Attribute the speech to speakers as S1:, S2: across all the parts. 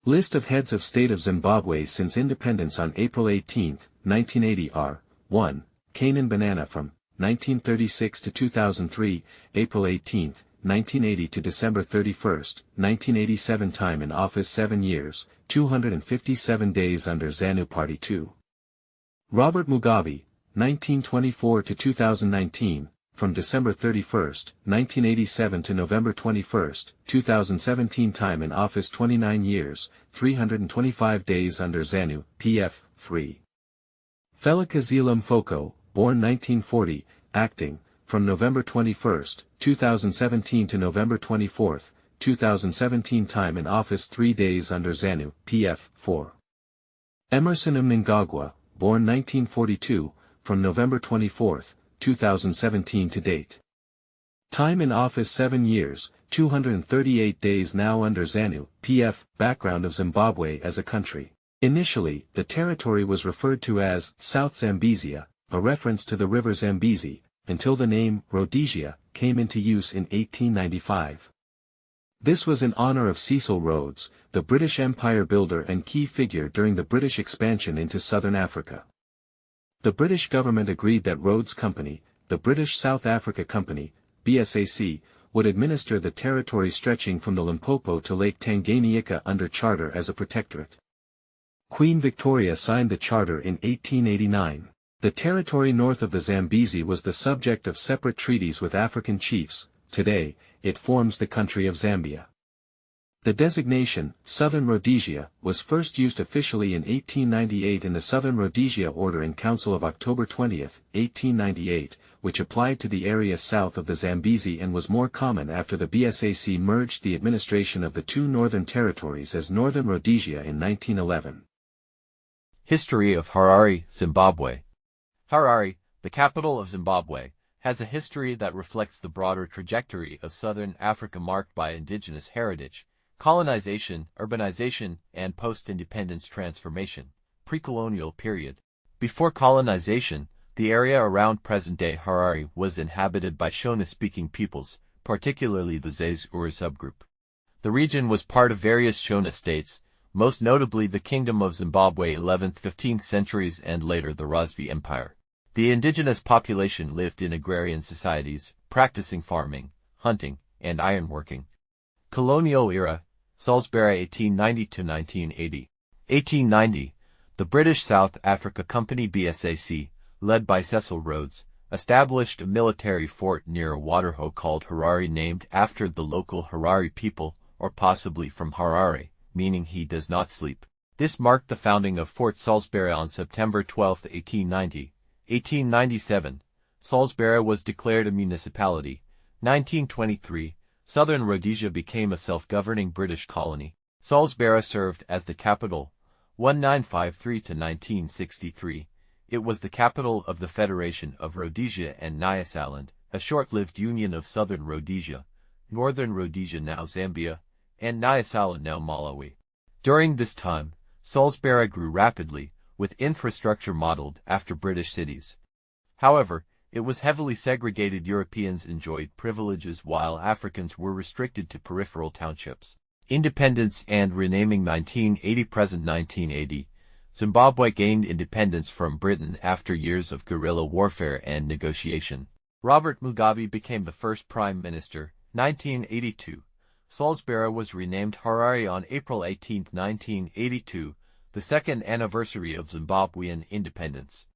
S1: List of heads of state of Zimbabwe since independence on April 18, 1980 are 1. Canaan Banana from 1936 to 2003, April 18, 1980 to December 31, 1987. Time in office 7 years, 257 days under ZANU Party 2. Robert Mugabe, 1924 to 2019, from December 31, 1987 to November 21, 2017. Time in office 29 years, 325 days under ZANU, PF, 3. Felika Mfoko, born 1940, acting, from November 21, 2017 to November 24, 2017. Time in office 3 days under ZANU, PF, 4. Emerson Mnangagwa, born 1942, from November 24, 2017 to date. Time in office 7 years, 238 days now under ZANU, PF. Background of Zimbabwe as a country. Initially, the territory was referred to as South Zambezia, a reference to the river Zambezi, until the name Rhodesia came into use in 1895. This was in honor of Cecil Rhodes, the British Empire builder and key figure during the British expansion into southern Africa. The British government agreed that Rhodes Company, the British South Africa Company, BSAC, would administer the territory stretching from the Limpopo to Lake Tanganyika under charter as a protectorate. Queen Victoria signed the charter in 1889. The territory north of the Zambezi was the subject of separate treaties with African chiefs. Today, it forms the country of Zambia. The designation, Southern Rhodesia, was first used officially in 1898 in the Southern Rhodesia Order in Council of October 20, 1898, which applied to the area south of the Zambezi and was more common after the BSAC merged the administration of the two northern territories as Northern Rhodesia in 1911.
S2: History of Harare, Zimbabwe. Harare, the capital of Zimbabwe, has a history that reflects the broader trajectory of southern Africa marked by indigenous heritage, colonization, urbanization, and post-independence transformation. Pre-colonial period. Before colonization, the area around present-day Harare was inhabited by Shona-speaking peoples, particularly the Zezuru subgroup. The region was part of various Shona states, most notably the Kingdom of Zimbabwe 11th–15th centuries and later the Rozvi Empire. The indigenous population lived in agrarian societies, practicing farming, hunting, and ironworking. Colonial era, Salisbury 1890–1980. 1890, the British South Africa Company BSAC, led by Cecil Rhodes, established a military fort near a waterhole called Harare named after the local Harare people, or possibly from Harare, meaning he does not sleep. This marked the founding of Fort Salisbury on September 12, 1890. 1897, Salisbury was declared a municipality. 1923, Southern Rhodesia became a self-governing British colony. Salisbury served as the capital, 1953–1963. It was the capital of the Federation of Rhodesia and Nyasaland, a short-lived union of Southern Rhodesia, Northern Rhodesia now Zambia, and Nyasaland now Malawi. During this time, Salisbury grew rapidly, with infrastructure modeled after British cities. However, it was heavily segregated. Europeans enjoyed privileges while Africans were restricted to peripheral townships. Independence and renaming 1980. Present 1980, Zimbabwe gained independence from Britain after years of guerrilla warfare and negotiation. Robert Mugabe became the first prime minister. 1982, Salisbury was renamed Harare on April 18, 1982, the second anniversary of Zimbabwean independence.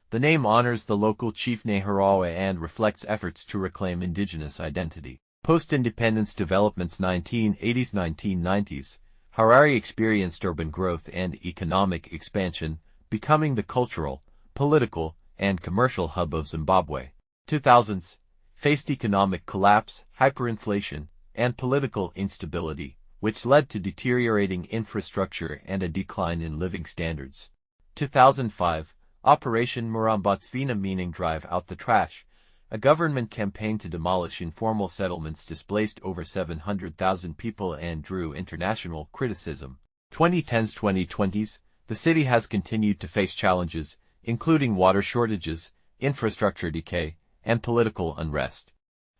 S2: The name honors the local chief Neharawe and reflects efforts to reclaim indigenous identity. Post-independence developments 1980s–1990s, Harare experienced urban growth and economic expansion, becoming the cultural, political, and commercial hub of Zimbabwe. 2000s, faced economic collapse, hyperinflation, and political instability, which led to deteriorating infrastructure and a decline in living standards. 2005, Operation Murambatsvina, meaning drive out the trash, a government campaign to demolish informal settlements displaced over 700,000 people and drew international criticism. 2010s–2020s, the city has continued to face challenges, including water shortages, infrastructure decay, and political unrest.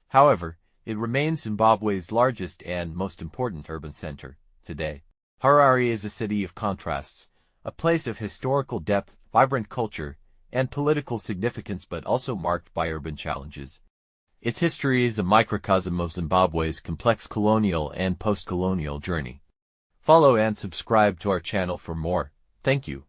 S2: However, it remains Zimbabwe's largest and most important urban center today. Harare is a city of contrasts, a place of historical depth, vibrant culture, and political significance, but also marked by urban challenges. Its history is a microcosm of Zimbabwe's complex colonial and post-colonial journey. Follow and subscribe to our channel for more. Thank you.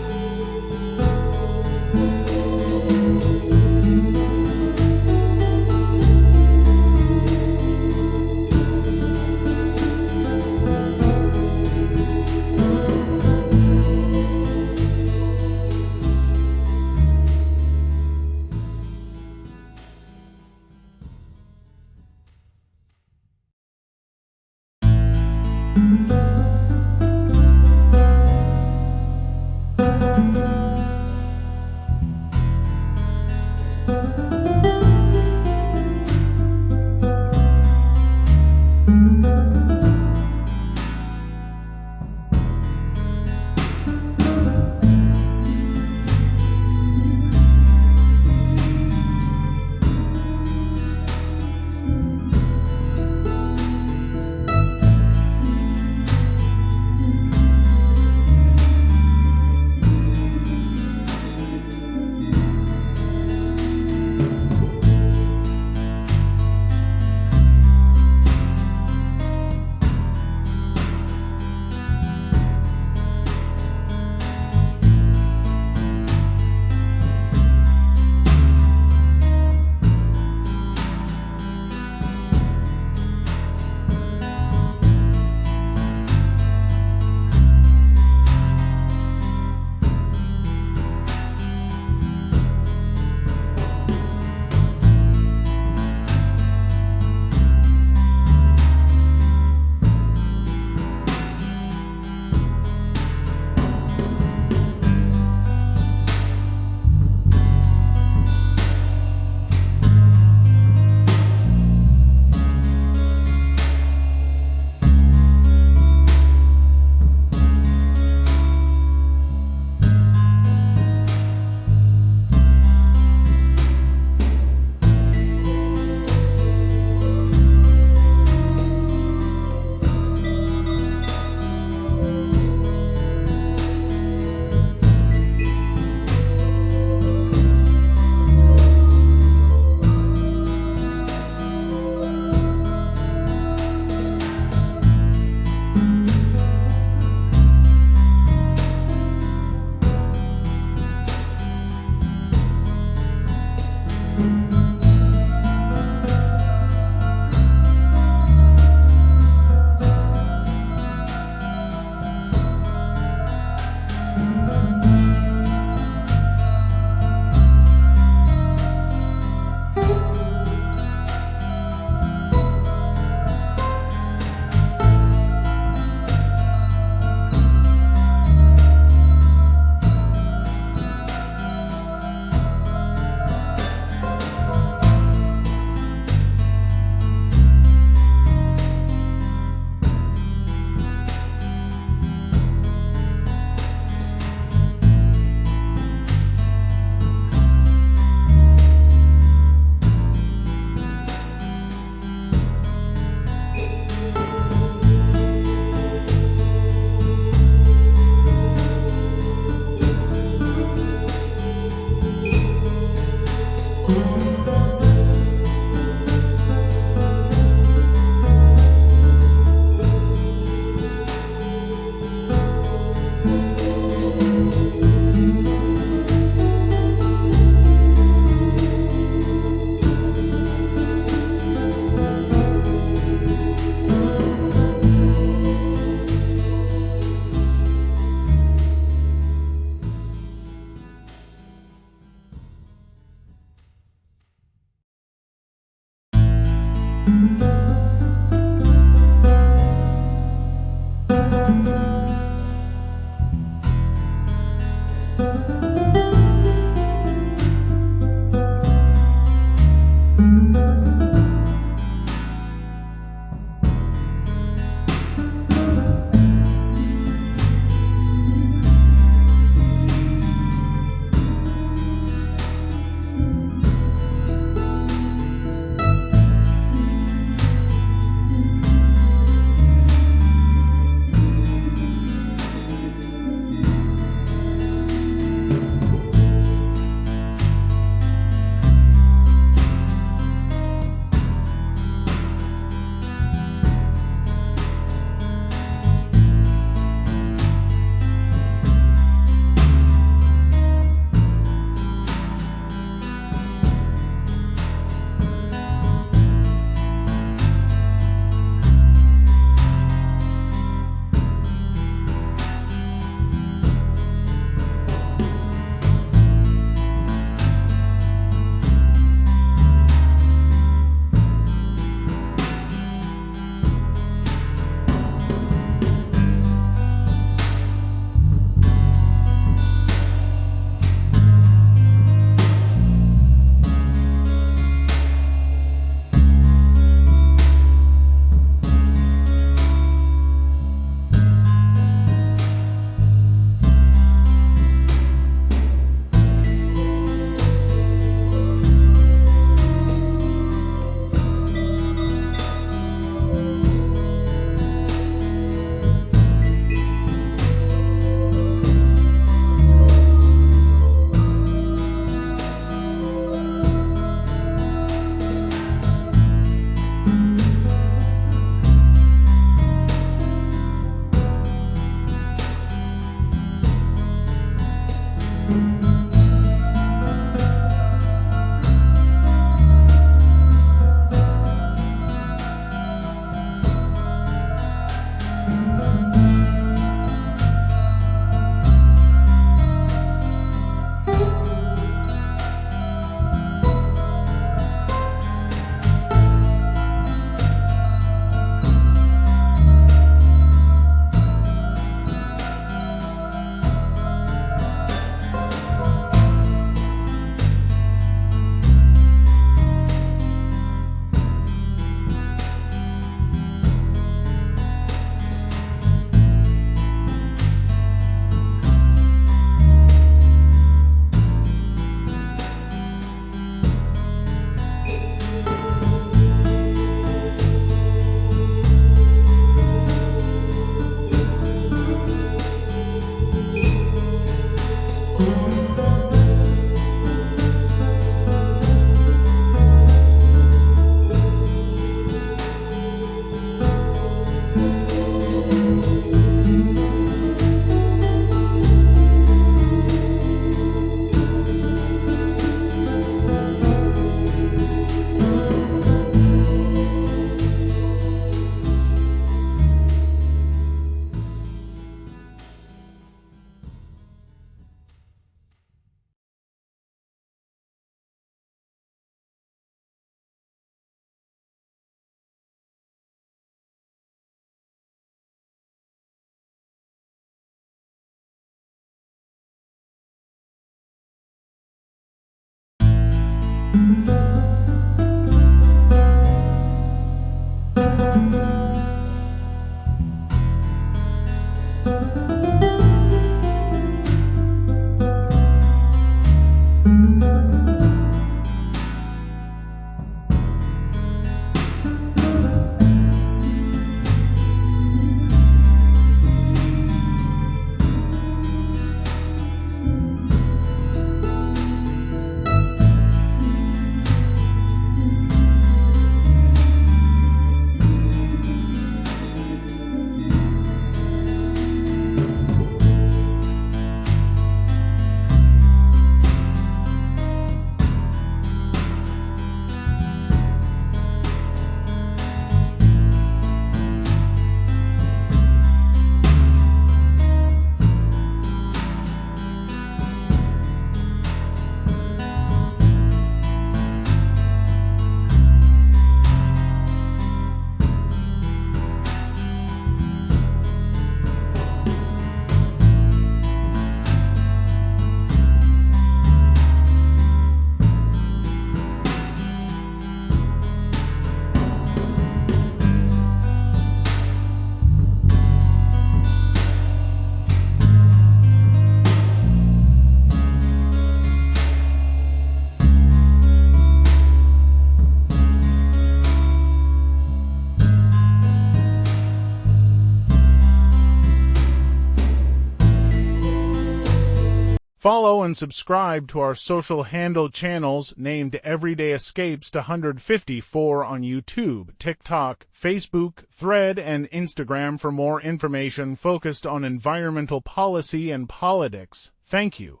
S3: Follow and subscribe to our social handle channels named Everyday Escapes to 154 on YouTube, TikTok, Facebook, Thread, and Instagram for more information focused on environmental policy and politics. Thank you.